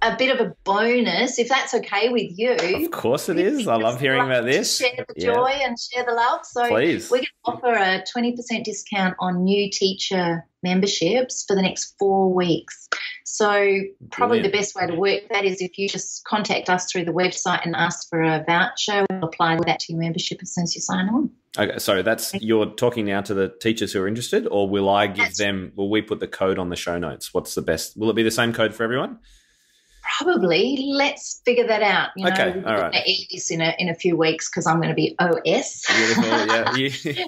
a bit of a bonus, if that's okay with you. Of course it is. I love hearing about this. Share the joy and share the love. So please, we're going to offer a 20% discount on new teacher memberships for the next 4 weeks. So probably the best way to work that is if you just contact us through the website and ask for a voucher. We'll apply that to your membership as soon as you sign on. Okay, so you're talking now to the teachers who are interested, or will we put the code on the show notes? What's the best? Will it be the same code for everyone? Probably. Let's figure that out. Okay, all right. We're going to edit this in a few weeks because I'm going to be OS. Beautiful, yeah.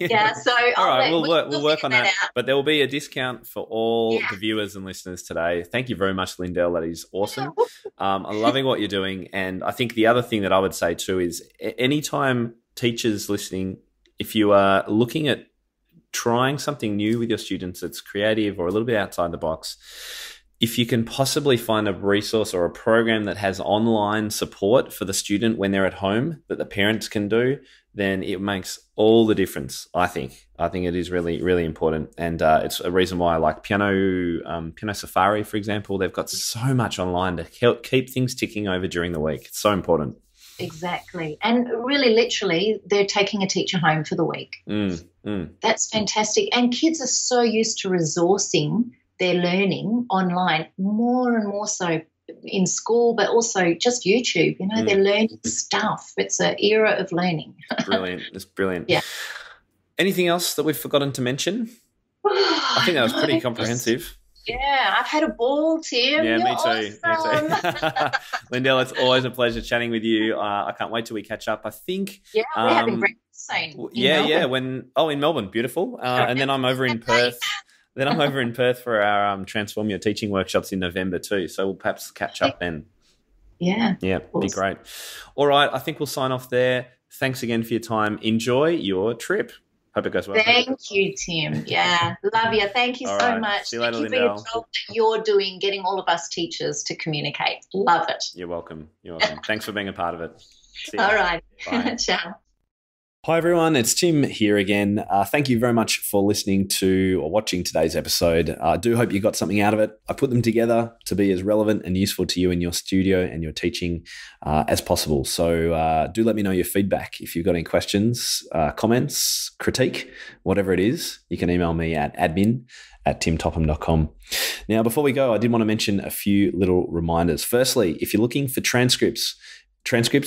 Yeah, so all right, we'll work on that. But there will be a discount for all the viewers and listeners today. Thank you very much, Lyndel. That is awesome. I'm loving what you're doing. And I think the other thing that I would say too is anytime teachers listening, if you are looking at trying something new with your students that's creative or a little bit outside the box, if you can possibly find a resource or a program that has online support for the student when they're at home that the parents can do, then it makes all the difference, I think. I think it is really, really important. And it's a reason why I like Piano Safari, for example. They've got so much online to help keep things ticking over during the week. It's so important. Exactly. And really, literally, they're taking a teacher home for the week. That's fantastic. And kids are so used to resourcing their learning online, more and more so in school, but also just YouTube. They're learning stuff. It's an era of learning. Brilliant. It's brilliant. Yeah. Lyndel else that we've forgotten to mention? I think that was pretty comprehensive. Yeah, I've had a ball, Tim. Yeah, You're me too. awesome. Me too. Lyndel, it's always a pleasure chatting with you. I can't wait till we catch up. I think. Yeah, we're having breakfast soon. Yeah. In Melbourne, beautiful. And then I'm over in Perth. Then I'm over in Perth for our Transform Your Teaching workshops in November too. So we'll perhaps catch up then. Yeah. Yeah, awesome. Be great. All right, I think we'll sign off there. Thanks again for your time. Enjoy your trip. Hope it goes well. Thank you, Tim. Yeah, love you. Thank you so much. See you later, Thank you for your job that you're doing, getting all of us teachers to communicate. Love it. You're welcome. Thanks for being a part of it. See you. All right. Bye. Ciao. Hi everyone, it's Tim here again. Thank you very much for listening to or watching today's episode. I do hope you got something out of it. I put them together to be as relevant and useful to you in your studio and your teaching as possible. So do let me know your feedback. If you've got any questions, comments, critique, whatever it is, you can email me at admin@timtopham.com. Now, before we go, I did want to mention a few little reminders. Firstly, if you're looking for transcripts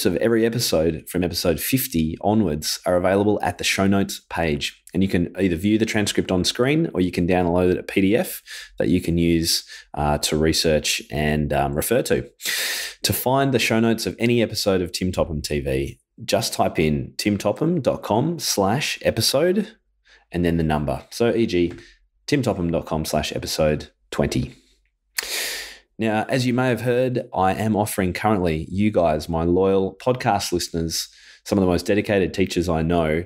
of every episode from episode 50 onwards are available at the show notes page. And you can either view the transcript on screen or you can download it a PDF that you can use to research and refer to. To find the show notes of any episode of Tim Topham TV, just type in timtopham.com/episode and then the number. So e.g. timtopham.com/episode 20. Now, as you may have heard, I am offering currently you guys, my loyal podcast listeners, some of the most dedicated teachers I know,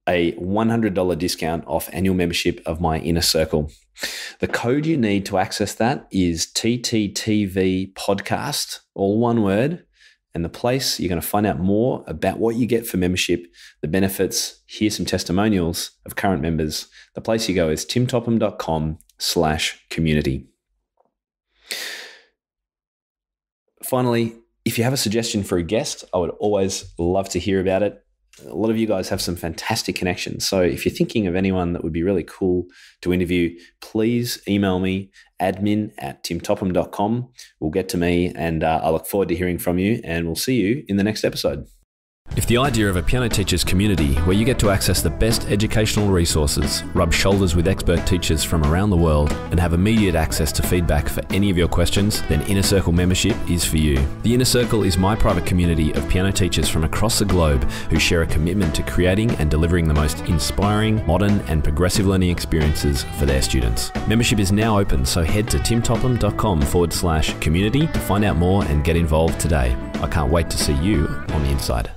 a $100 discount off annual membership of my Inner Circle. The code you need to access that is TTTV podcast, all one word. And the place you're going to find out more about what you get for membership, the benefits, hear some testimonials of current members. The place you go is timtopham.com/community. Finally, if you have a suggestion for a guest, I would always love to hear about it. A lot of you guys have some fantastic connections. So if you're thinking of anyone that would be really cool to interview, please email me, admin@timtopham.com. We'll get to me, and I look forward to hearing from you, and we'll see you in the next episode. If the idea of a piano teachers community where you get to access the best educational resources, rub shoulders with expert teachers from around the world, and have immediate access to feedback for any of your questions, then Inner Circle membership is for you. The Inner Circle is my private community of piano teachers from across the globe who share a commitment to creating and delivering the most inspiring, modern, and progressive learning experiences for their students. Membership is now open, so head to timtopham.com/community to find out more and get involved today. I can't wait to see you on the inside.